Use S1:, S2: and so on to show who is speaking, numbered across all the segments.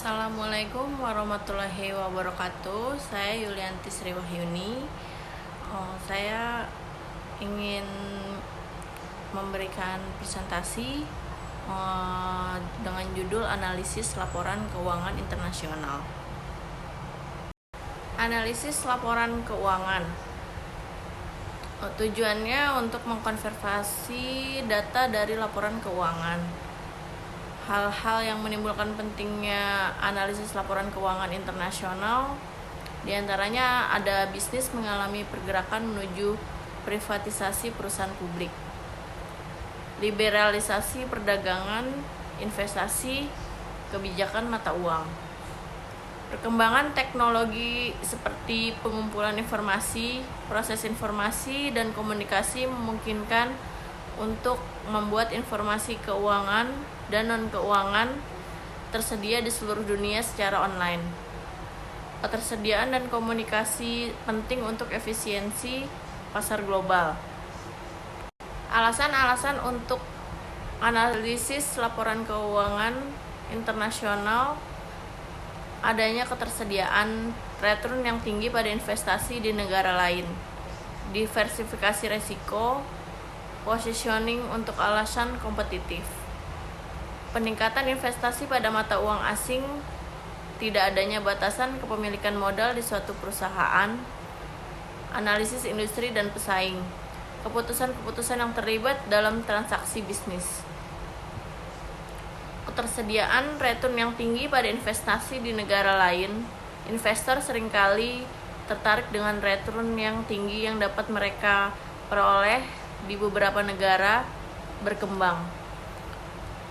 S1: Assalamualaikum warahmatullahi wabarakatuh. Saya Yulianti Sriwahyuni. Saya ingin memberikan presentasi dengan judul analisis laporan keuangan internasional. Analisis laporan keuangan tujuannya untuk mengkonservasi data dari laporan keuangan. Hal-hal yang menimbulkan pentingnya analisis laporan keuangan internasional diantaranya ada bisnis mengalami pergerakan menuju privatisasi perusahaan publik, liberalisasi perdagangan, investasi, kebijakan mata uang. Perkembangan teknologi seperti pengumpulan informasi, proses informasi, dan komunikasi memungkinkan untuk membuat informasi keuangan dan non-keuangan tersedia di seluruh dunia secara online. Ketersediaan dan komunikasi penting untuk efisiensi pasar global. Alasan-alasan untuk analisis laporan keuangan internasional: adanya ketersediaan return yang tinggi pada investasi di negara lain, diversifikasi resiko, positioning untuk alasan kompetitif, peningkatan investasi pada mata uang asing, tidak adanya batasan kepemilikan modal di suatu perusahaan, analisis industri dan pesaing, keputusan-keputusan yang terlibat dalam transaksi bisnis. Ketersediaan return yang tinggi pada investasi di negara lain, investor seringkali tertarik dengan return yang tinggi yang dapat mereka peroleh di beberapa negara berkembang,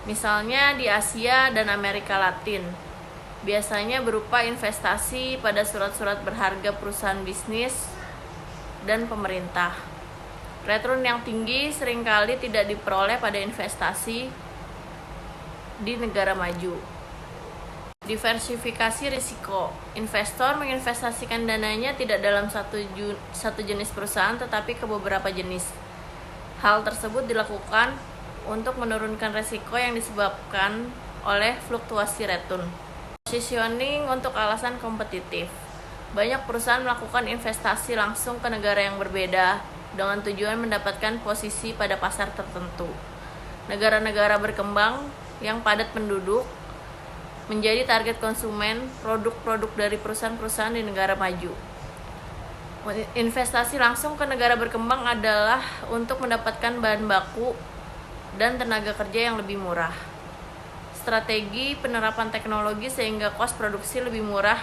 S1: misalnya di Asia dan Amerika Latin, biasanya berupa investasi pada surat-surat berharga perusahaan bisnis dan pemerintah. Return yang tinggi seringkali tidak diperoleh pada investasi di negara maju. Diversifikasi risiko. Investor menginvestasikan dananya tidak dalam satu jenis perusahaan tetapi ke beberapa jenis. Hal tersebut dilakukan untuk menurunkan risiko yang disebabkan oleh fluktuasi return. Positioning untuk alasan kompetitif. Banyak perusahaan melakukan investasi langsung ke negara yang berbeda dengan tujuan mendapatkan posisi pada pasar tertentu. Negara-negara berkembang yang padat penduduk menjadi target konsumen produk-produk dari perusahaan-perusahaan di negara maju. Investasi langsung ke negara berkembang adalah untuk mendapatkan bahan baku dan tenaga kerja yang lebih murah. Strategi penerapan teknologi sehingga kos produksi lebih murah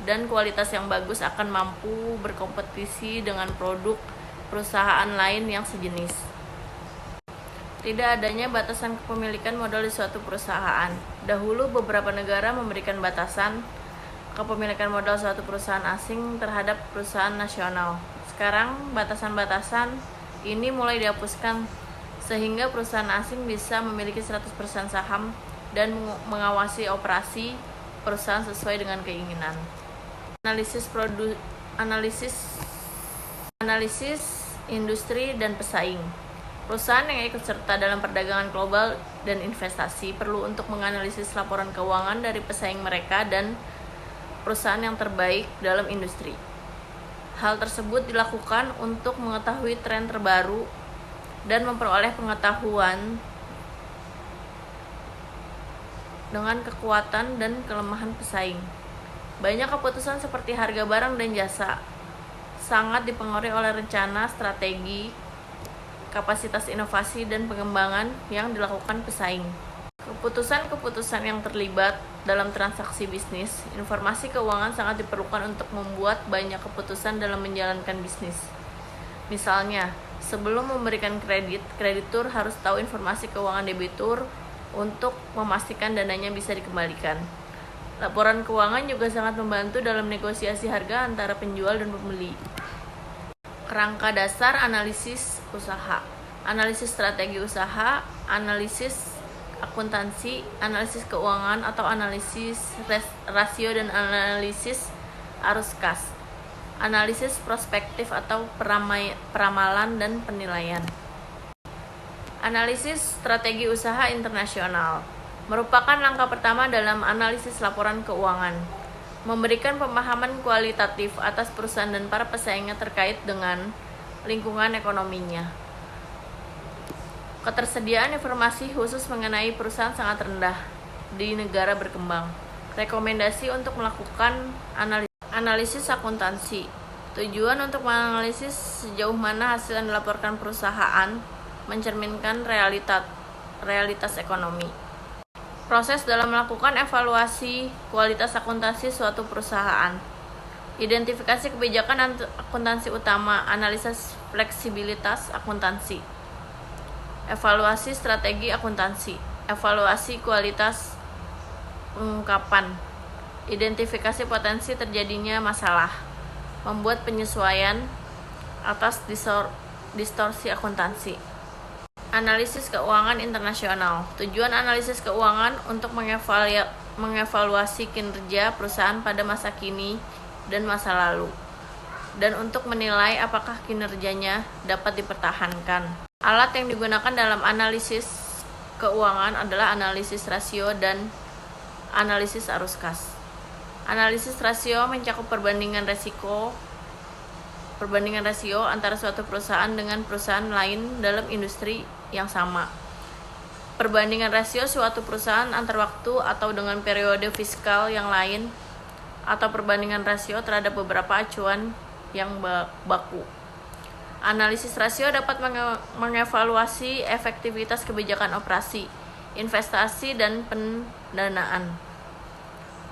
S1: dan kualitas yang bagus akan mampu berkompetisi dengan produk perusahaan lain yang sejenis. Tidak adanya batasan kepemilikan modal di suatu perusahaan. Dahulu beberapa negara memberikan batasan kepemilikan modal suatu perusahaan asing terhadap perusahaan nasional. Sekarang batasan-batasan ini mulai dihapuskan sehingga perusahaan asing bisa memiliki 100% saham dan mengawasi operasi perusahaan sesuai dengan keinginan. Analisis industri dan pesaing. Perusahaan yang ikut serta dalam perdagangan global dan investasi perlu untuk menganalisis laporan keuangan dari pesaing mereka dan perusahaan yang terbaik dalam industri. Hal tersebut dilakukan untuk mengetahui tren terbaru dan memperoleh pengetahuan dengan kekuatan dan kelemahan pesaing. Banyak keputusan seperti harga barang dan jasa sangat dipengaruhi oleh rencana, strategi, kapasitas inovasi, dan pengembangan yang dilakukan pesaing. Keputusan-keputusan yang terlibat dalam transaksi bisnis, informasi keuangan sangat diperlukan untuk membuat banyak keputusan dalam menjalankan bisnis. Misalnya, sebelum memberikan kredit, kreditur harus tahu informasi keuangan debitur untuk memastikan dananya bisa dikembalikan. Laporan keuangan juga sangat membantu dalam negosiasi harga antara penjual dan pembeli. Kerangka dasar analisis usaha, analisis strategi usaha, analisis akuntansi, analisis keuangan atau analisis rasio dan analisis arus kas, analisis prospektif atau peramalan dan penilaian. Analisis strategi usaha internasional. merupakan langkah pertama dalam analisis laporan keuangan, memberikan pemahaman kualitatif atas perusahaan dan para pesaingnya terkait dengan lingkungan ekonominya. Ketersediaan informasi khusus mengenai perusahaan sangat rendah di negara berkembang. Rekomendasi untuk melakukan analisis akuntansi. Tujuan untuk menganalisis sejauh mana hasil yang dilaporkan perusahaan mencerminkan realitas ekonomi. Proses dalam melakukan evaluasi kualitas akuntansi suatu perusahaan. Identifikasi kebijakan akuntansi utama, analisis fleksibilitas akuntansi. Evaluasi strategi akuntansi, evaluasi kualitas pengungkapan, identifikasi potensi terjadinya masalah, membuat penyesuaian atas distorsi akuntansi. Analisis keuangan internasional. Tujuan analisis keuangan untuk mengevaluasi kinerja perusahaan pada masa kini dan masa lalu, dan untuk menilai apakah kinerjanya dapat dipertahankan. Alat yang digunakan dalam analisis keuangan adalah analisis rasio dan analisis arus kas. Analisis rasio mencakup perbandingan rasio antara suatu perusahaan dengan perusahaan lain dalam industri yang sama. Perbandingan rasio suatu perusahaan antar waktu atau dengan periode fiskal yang lain, atau perbandingan rasio terhadap beberapa acuan yang baku. Analisis rasio dapat mengevaluasi efektivitas kebijakan operasi, investasi, dan pendanaan.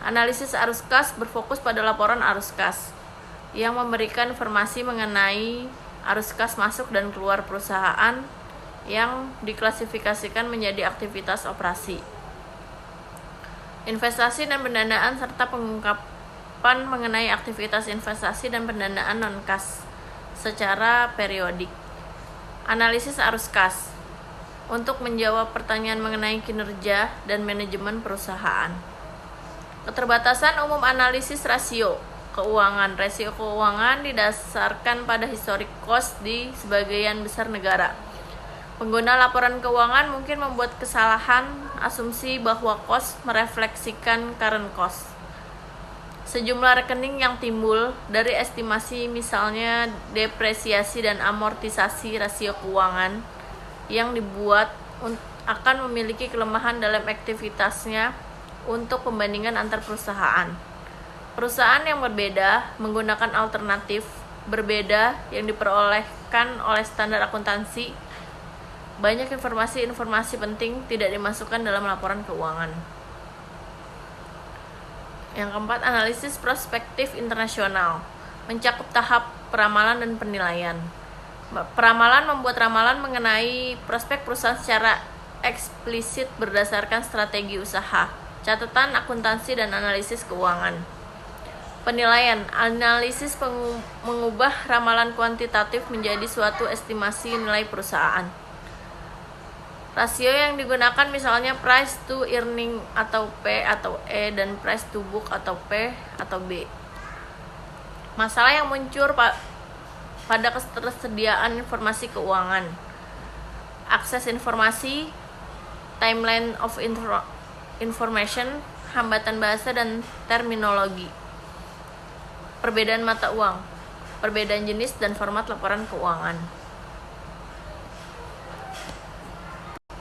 S1: Analisis arus kas berfokus pada laporan arus kas yang memberikan informasi mengenai arus kas masuk dan keluar perusahaan yang diklasifikasikan menjadi aktivitas operasi, investasi dan pendanaan, serta pengungkapan mengenai aktivitas investasi dan pendanaan non-kas secara periodik. Analisis arus kas untuk menjawab pertanyaan mengenai kinerja dan manajemen perusahaan. Keterbatasan umum analisis rasio keuangan. Rasio keuangan didasarkan pada historic cost di sebagian besar negara. Pengguna laporan keuangan mungkin membuat kesalahan asumsi bahwa cost merefleksikan current cost. Sejumlah rekening yang timbul dari estimasi, misalnya depresiasi dan amortisasi rasio keuangan yang dibuat, akan memiliki kelemahan dalam aktivitasnya untuk pembandingan antar perusahaan. Perusahaan yang berbeda menggunakan alternatif berbeda yang diperolehkan oleh standar akuntansi. Banyak informasi penting tidak dimasukkan dalam laporan keuangan. Yang keempat, analisis prospektif internasional mencakup tahap peramalan dan penilaian. Peramalan membuat ramalan mengenai prospek perusahaan secara eksplisit berdasarkan strategi usaha, catatan akuntansi, dan analisis keuangan. Penilaian, analisis mengubah ramalan kuantitatif menjadi suatu estimasi nilai perusahaan. Rasio yang digunakan misalnya price to earning atau P atau E dan price to book atau P atau B. Masalah yang muncul pada ketersediaan informasi keuangan. Akses informasi, timeline of information, hambatan bahasa dan terminologi. Perbedaan mata uang, perbedaan jenis dan format laporan keuangan.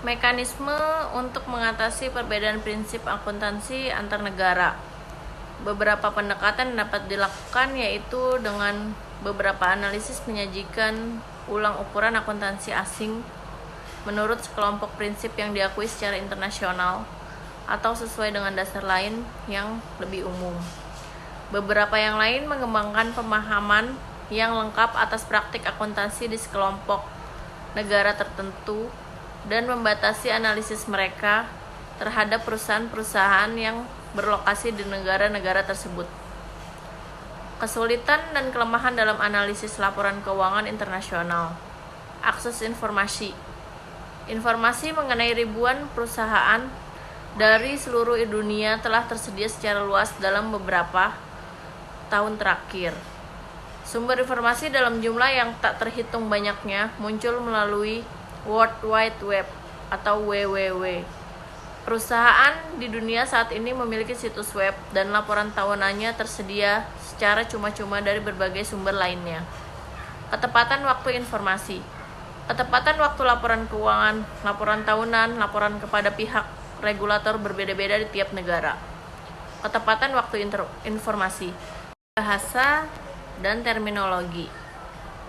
S1: Mekanisme untuk mengatasi perbedaan prinsip akuntansi antar negara. Beberapa pendekatan dapat dilakukan, yaitu dengan beberapa analisis menyajikan ulang ukuran akuntansi asing menurut sekelompok prinsip yang diakui secara internasional atau sesuai dengan dasar lain yang lebih umum. Beberapa yang lain mengembangkan pemahaman yang lengkap atas praktik akuntansi di sekelompok negara tertentu dan membatasi analisis mereka terhadap perusahaan-perusahaan yang berlokasi di negara-negara tersebut. Kesulitan dan kelemahan dalam analisis laporan keuangan internasional. Akses informasi. Informasi mengenai ribuan perusahaan dari seluruh dunia telah tersedia secara luas dalam beberapa tahun terakhir. Sumber informasi dalam jumlah yang tak terhitung banyaknya muncul melalui World Wide Web atau WWW. Perusahaan di dunia saat ini memiliki situs web dan laporan tahunannya tersedia secara cuma-cuma dari berbagai sumber lainnya. Ketepatan waktu informasi. Ketepatan waktu laporan keuangan, laporan tahunan, laporan kepada pihak regulator berbeda-beda di tiap negara. Ketepatan waktu informasi. Bahasa dan terminologi.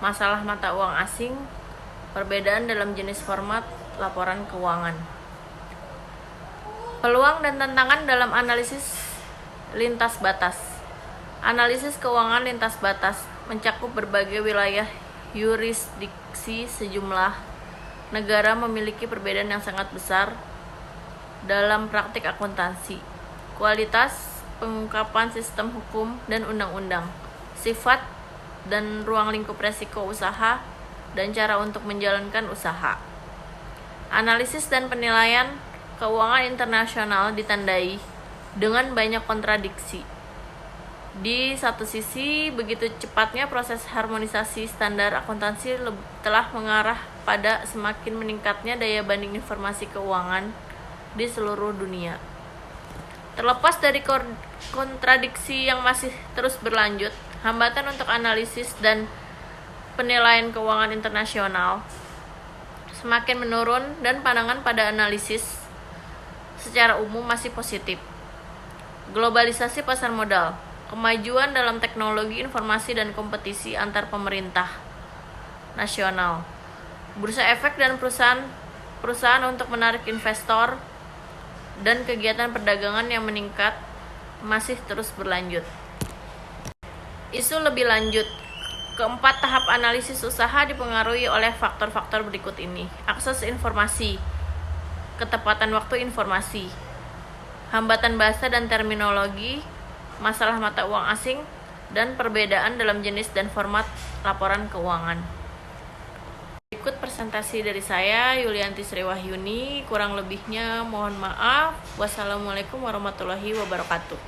S1: Masalah mata uang asing, perbedaan dalam jenis format laporan keuangan. Peluang dan tantangan dalam analisis lintas batas. Analisis keuangan lintas batas mencakup berbagai wilayah yurisdiksi. Sejumlah negara memiliki perbedaan yang sangat besar dalam praktik akuntansi, kualitas pengungkapan sistem hukum dan undang-undang, sifat dan ruang lingkup resiko usaha, dan cara untuk menjalankan usaha. Analisis dan penilaian keuangan internasional ditandai dengan banyak kontradiksi. Di satu sisi, begitu cepatnya proses harmonisasi standar akuntansi telah mengarah pada semakin meningkatnya daya banding informasi keuangan di seluruh dunia. Terlepas dari kontradiksi yang masih terus berlanjut, hambatan untuk analisis dan penilaian keuangan internasional semakin menurun dan pandangan pada analisis secara umum masih positif. Globalisasi pasar modal, kemajuan dalam teknologi informasi dan kompetisi antar pemerintah nasional, bursa efek dan perusahaan untuk menarik investor, dan kegiatan perdagangan yang meningkat masih terus berlanjut. Isu lebih lanjut. Keempat tahap analisis usaha dipengaruhi oleh faktor-faktor berikut ini. Akses informasi, ketepatan waktu informasi, hambatan bahasa dan terminologi, masalah mata uang asing, dan perbedaan dalam jenis dan format laporan keuangan. Berikut presentasi dari saya, Yulianti Sriwahyuni. Kurang lebihnya mohon maaf. Wassalamualaikum warahmatullahi wabarakatuh.